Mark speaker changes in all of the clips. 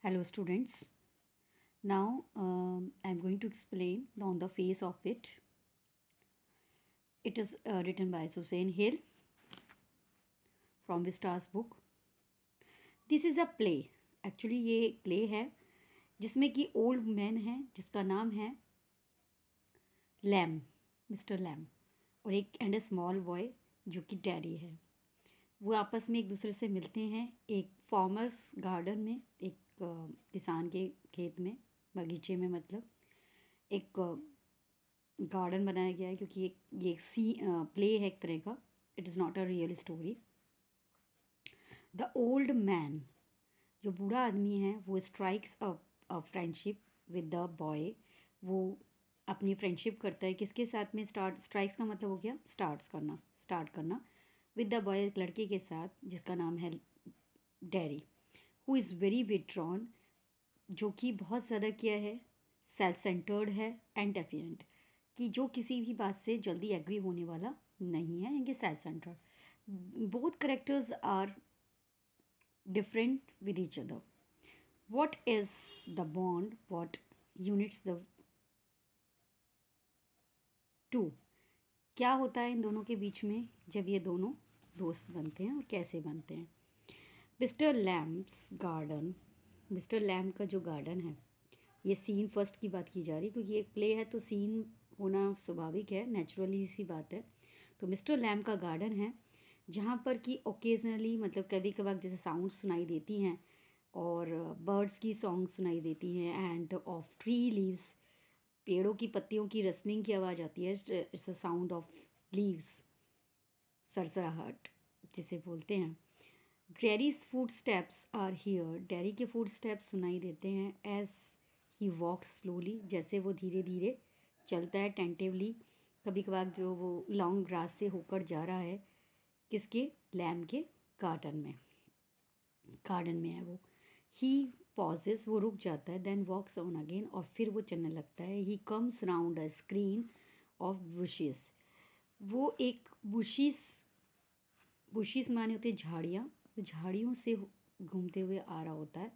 Speaker 1: Hello, students. Now I'm going to explain on the face of it. It is written by Suzanne Hill from Vista's book. This is a play. Actually ये एक play है जिसमें कि old man है जिसका नाम है lamb, mister lamb, और एक एंड ए स्मॉल बॉय जो कि डैडी है। वो आपस में एक दूसरे से मिलते हैं एक फार्मर्स गार्डन में, एक किसान के खेत में, बगीचे में, मतलब एक गार्डन बनाया गया है क्योंकि ये एक प्ले है एक तरह का। It is not a real story. The old man, जो बूढ़ा आदमी है, वो strikes a friendship with the boy. वो अपनी फ्रेंडशिप करता है किसके साथ में? स्ट्राइक्स का मतलब हो गया स्टार्ट करना विद द बॉय, एक लड़के के साथ जिसका नाम है dairy, who is very withdrawn, जो कि बहुत ज़्यादा क्या है, सेल्फ सेंटर्ड है एंड डेफिनेंट, कि जो किसी भी बात से जल्दी एग्री होने वाला नहीं है, इनके self centred. Both characters are different with each other. What is the bond? What units the two? क्या होता है इन दोनों के बीच में जब ये दोनों दोस्त बनते हैं और कैसे बनते हैं? Mister Lamb's garden, mister Lamb का जो गार्डन है, ये सीन फर्स्ट की बात की जा रही है क्योंकि एक प्ले है तो सीन होना स्वाभाविक है, नेचुरली सी बात है। तो मिस्टर लैम का गार्डन है जहाँ पर कि ओकेजनली, मतलब कभी कभार जैसे साउंड सुनाई देती हैं और बर्ड्स की सॉन्ग सुनाई देती हैं एंड ऑफ ट्री लीव्स, पेड़ों की पत्तियों की रसनिंग की आवाज़ आती है। It's a sound of leaves, सरसराहट जिसे बोलते हैं। Darry's footsteps are here, Darry के फूड स्टेप्स सुनाई देते हैं एज ही वॉक्स स्लोली, जैसे वो धीरे धीरे चलता है टेंटिवली। कभी कभार जो वो लॉन्ग ग्रास से होकर जा रहा है किसके? लैम के गार्डन में है वो। ही पॉजेस, वो रुक जाता है, देन वॉक्स ऑन अगेन, और फिर वो चलने लगता है। He comes round a screen of bushes, वो एक बुशीज माने होते झाड़ियाँ, झाड़ियों से घूमते हुए आ रहा होता है।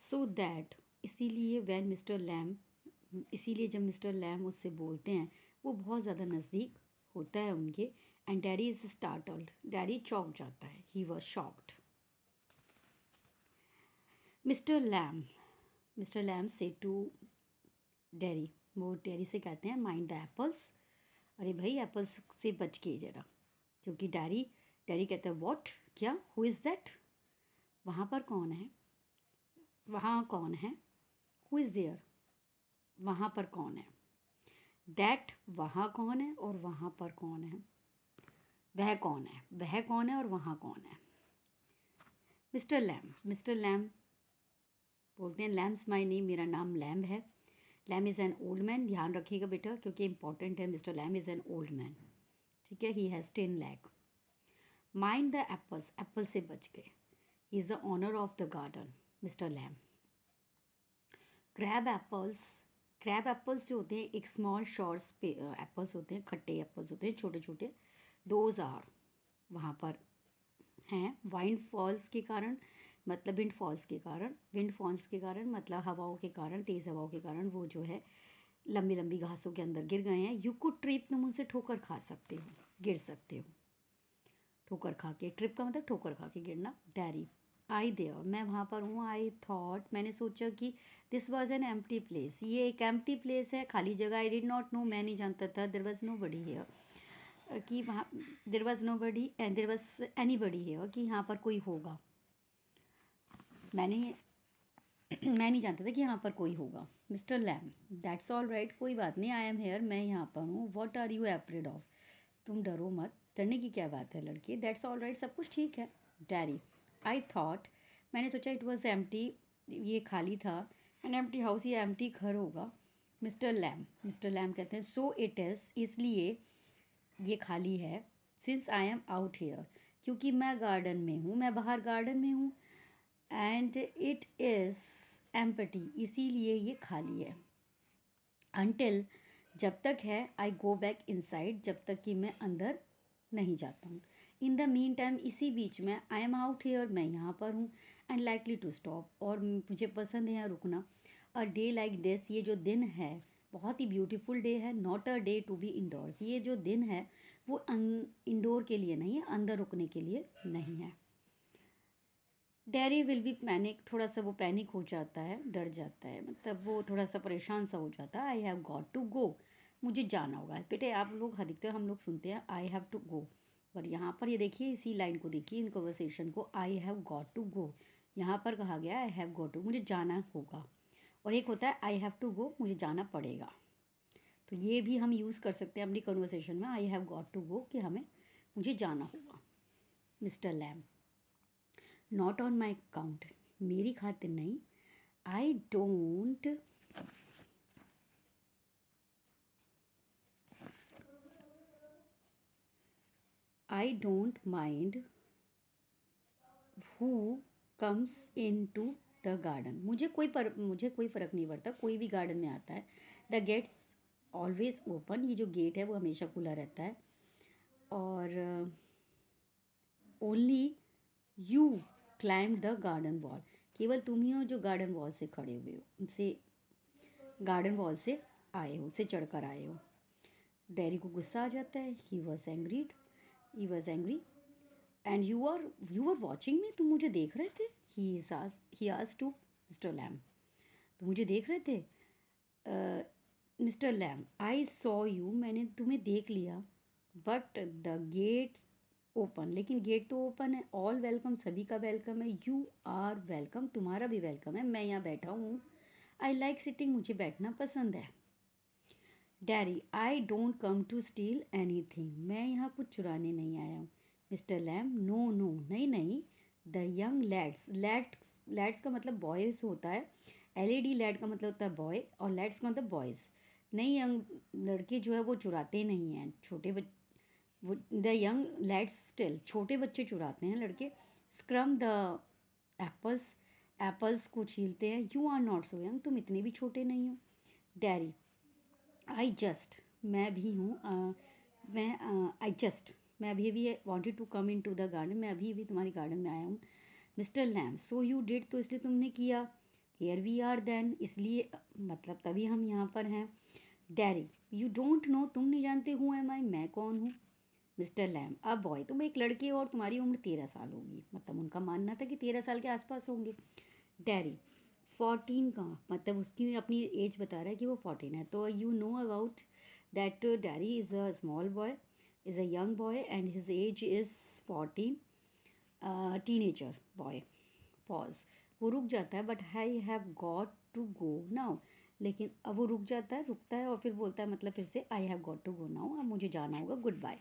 Speaker 1: सो दैट, इसीलिए वैन मिस्टर लैम, इसीलिए जब मिस्टर लैम उससे बोलते हैं वो बहुत ज़्यादा नज़दीक होता है उनके। And daddy is startled, daddy चौंक जाता है, he was shocked. Mister Lamb, mister Lamb से टू डैरी, वो डैरी से कहते हैं माइंड द एप्पल्स, अरे भाई एप्पल्स से बच के ज़रा, क्योंकि डैरी डैरी कहता है व्हाट, क्या? Who is that? वहाँ पर कौन है? वहाँ कौन है? Who is there? वहाँ पर कौन है? दैट, वहाँ कौन है और वहाँ पर कौन है? वह कौन है, वह कौन है और वहाँ कौन है? मिस्टर लैम बोलते हैं लैम्स माई नेम, मेरा नाम लैम्ब है। Lamb is an old man, ध्यान रखिएगा बेटा क्योंकि इंपॉर्टेंट है। Mister Lamb is an old man, ठीक है। He has 10 lakh. Mind the apples, apple से बच गए। He is the owner of the garden, mister Lamb. Crab apples, crab apples जो होते हैं एक स्मॉल शॉर्ट्स पे एप्पल्स होते हैं, खट्टे एप्पल्स होते हैं छोटे छोटे, दोज आर वहाँ पर हैं। वाइंड फॉल्स के कारण, मतलब विंड फॉल्स के कारण मतलब हवाओं के कारण, तेज़ हवाओं के कारण वो जो है लंबी लंबी घासों के अंदर गिर गए हैं। यू कुड ट्रिप, तुम उनसे ठोकर खा सकते हो, गिर सकते हो। ठोकर खा के, ट्रिप का मतलब ठोकर खा के गिरना। डैरी, आई देयर, मैं वहाँ पर हूँ। आई थॉट, मैंने सोचा कि this was an empty place, ये एक एम्प्टी प्लेस है, खाली जगह। आई डिड नॉट नो, मैं नहीं जानता था। There was nobody here, कि वहाँ there was nobody and there was anybody here, कि यहाँ पर कोई होगा। मैंने मैं नहीं जानता था कि यहाँ पर कोई होगा। Mister Lamb, that's all right, कोई बात नहीं। आई एम हेयर, मैं यहाँ पर हूँ। What are you afraid of, तुम डरो मत, डरने की क्या बात है लड़की। दैट्स ऑल राइट, सब कुछ ठीक है। डैरी, आई थॉट, मैंने सोचा इट वॉज एम्प्टी, ये खाली था। एन एम्प्टी हाउस, ये एम्प्टी घर होगा। मिस्टर लैम कहते हैं सो इट इज़, इसलिए ये खाली है। Since I am out here, क्योंकि मैं गार्डन में हूँ, मैं बाहर गार्डन में हूँ। एंड इट इज़ एम्प्टी, इसीलिए ये खाली है। अनटिल, जब तक है, आई गो बैक इनसाइड, जब तक कि मैं अंदर नहीं जाता हूँ। इन द मीन टाइम, इसी बीच में, आई एम आउट हेयर, मैं यहाँ पर हूँ, एंड लाइकली टू स्टॉप, और मुझे पसंद है यहाँ रुकना। अ डे लाइक दिस, ये जो दिन है बहुत ही ब्यूटीफुल डे है, not a day to be indoors, ये जो दिन है वो इंडोर के लिए नहीं है, अंदर रुकने के लिए नहीं है। डैरी विल बी पैनिक, थोड़ा सा वो पैनिक हो जाता है, डर जाता है, मतलब वो थोड़ा सा परेशान सा हो जाता है। I have got to go, मुझे जाना होगा। बेटे आप लोग अधिकतर हम लोग सुनते हैं आई हैव टू गो, पर यहाँ पर ये देखिए, इसी लाइन को देखिए, इन कन्वर्सेशन को, I have got to go, यहाँ पर कहा गया आई हैव गॉट टू, मुझे जाना होगा। और एक होता है आई हैव टू गो, मुझे जाना पड़ेगा। तो ये भी हम यूज़ कर सकते हैं अपनी कन्वर्सेशन में, I have got to go, कि हमें मुझे जाना होगा। Mister Lamb, not on my account, मेरी खातिर नहीं। I don't mind who comes into the garden, मुझे कोई फ़र्क नहीं पड़ता, कोई भी गार्डन में आता है। द गेट्स ऑलवेज ओपन, ये जो गेट है वो हमेशा खुला रहता है। और only you climb the garden wall, केवल तुम ही हो जो गार्डन वॉल से खड़े हुए हो, गार्डन वॉल से आए हो, से चढ़कर आए हो। डैरी को गुस्सा आ जाता है, he was angry and you are watching me, तुम मुझे देख रहे थे। He asked to mister Lamb, तुम मुझे देख रहे थे। Mister Lamb, I saw you, मैंने तुम्हें देख लिया, बट द गेट्स ओपन, लेकिन गेट तो ओपन है। ऑल वेलकम, सभी का वेलकम है। यू आर वेलकम, तुम्हारा भी वेलकम है। मैं यहाँ बैठा हूँ। आई लाइक सिटिंग, मुझे बैठना पसंद है। Derry, I don't come to steal anything, मैं यहाँ कुछ चुराने नहीं आया हूँ। मिस्टर लैम, नो नो, नहीं नहीं। द यंग लैड्स का मतलब बॉयज़ होता है। LED लैड का मतलब होता है बॉय, और लैड्स का मतलब बॉयज़। नहीं, यंग लड़के जो है वो चुराते नहीं हैं, वो द यंग लैड्स स्टिल, छोटे बच्चे चुराते हैं, लड़के। स्क्रम द एप्पल्स को छीलते हैं। You are not so young, तुम इतने भी छोटे नहीं हो। डैरी, मैं भी हूँ, मैं अभी wanted to come into the garden, मैं अभी तुम्हारे गार्डन में आया हूँ। Mister Lamb, so you did, तो इसलिए तुमने किया। हेयर वी आर देन, इसलिए मतलब तभी हम यहाँ पर हैं। डैरी, यू डोंट नो, तुम नहीं जानते हूँ एम आई, मैं कौन हूँ। मिस्टर लैम, अब बॉय, तुम एक लड़के हो और तुम्हारी उम्र 13 साल होगी, मतलब उनका मानना था कि 13 साल के आसपास होंगे। डैरी, 14 का मतलब उसकी अपनी एज बता रहा है कि वो 14 है। तो you know about that Derry is a small boy, is a young boy, and his age is 14, teenager boy. Pause, वो रुक जाता है, but I have got to go now, लेकिन अब वो रुकता है और फिर बोलता है, मतलब फिर से, I have got to go now, अब मुझे जाना होगा, goodbye.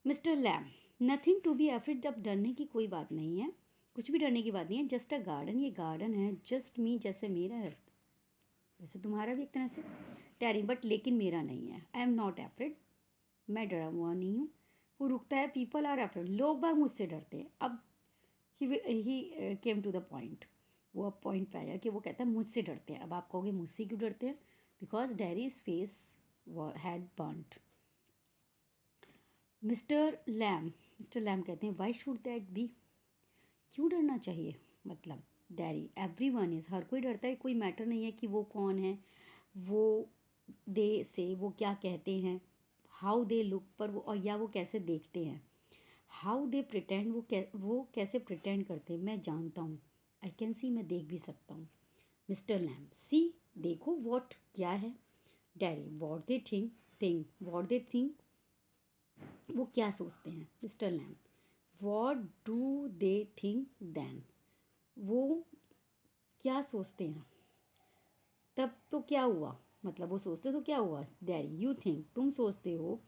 Speaker 1: Mister Lamb, nothing to be afraid, अब डरने की कोई बात नहीं है, कुछ भी डरने की बात नहीं है। जस्ट अ गार्डन, ये गार्डन है। जस्ट मी, जैसे मेरा है वैसे तुम्हारा भी एक तरह से। टैरी, बट लेकिन मेरा नहीं है। आई एम नॉट एफ्रेड, मैं डरा हुआ नहीं हूँ। वो रुकता है। पीपल आर एफ्रेड, लोग बाग मुझसे डरते हैं। अब ही केम टू द पॉइंट, वो अब पॉइंट पे आया कि वो कहता है मुझसे डरते हैं। अब आप कहोगे मुझसे क्यों डरते हैं? Because Darry's face had burned. Mister Lam कहते हैं, वाई शुड दैट बी, क्यों डरना चाहिए? मतलब डैरी, एवरी वन इज़, हर कोई डरता है, कोई मैटर नहीं है कि वो कौन है, वो दे से वो क्या कहते हैं, हाउ दे लुक पर वो, और या वो कैसे देखते हैं, हाउ दे प्रिटेंड, वो कैसे प्रिटेंड करते हैं, मैं जानता हूँ। आई कैन सी, मैं देख भी सकता हूँ। मिस्टर लैम, सी, देखो, वॉट, क्या है? Derry, what they what they think, वो क्या सोचते हैं? Mister Lamb, what do they think then, वो क्या सोचते हैं? तब तो क्या हुआ, मतलब वो सोचते तो क्या हुआ? डैडी, यू थिंक, तुम सोचते हो,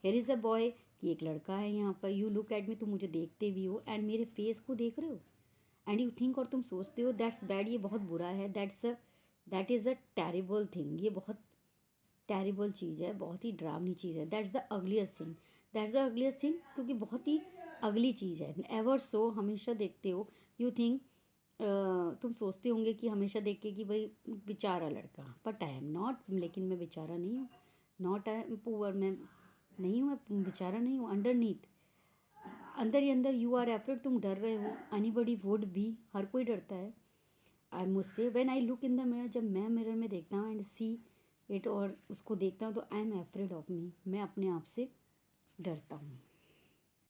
Speaker 1: हेयर इज़ अ बॉय, कि एक लड़का है यहाँ पर। यू लुक एट मी, तुम मुझे देखते भी हो, एंड मेरे फेस को देख रहे हो, एंड यू थिंक, और तुम सोचते हो, दैट्स बैड, ये बहुत बुरा है। That is a terrible thing, ये बहुत टेरिबल चीज़ है, बहुत ही डरावनी चीज़ है। दैट्स द अगलीस्ट थिंग, क्योंकि बहुत ही अगली चीज़ है। एवर सो, हमेशा देखते हो। यू थिंक, तुम सोचते होंगे कि हमेशा देख के कि भाई बेचारा लड़का, बट आई एम नॉट, लेकिन मैं बेचारा नहीं हूँ। नॉट आई एम पुअर, मैं नहीं हूँ, मैं बेचारा नहीं हूँ। अंडरनीथ, अंदर ही अंदर यू आर एफ्रेड, तुम डर रहे हो, एनीबडी वुड बी, हर कोई डरता है। आई मुझसे when I look in the mirror, जब मैं मिरर में देखता हूँ एंड सी इट, और उसको देखता हूँ, तो I am afraid of me, मैं अपने आप से डरता हूँ।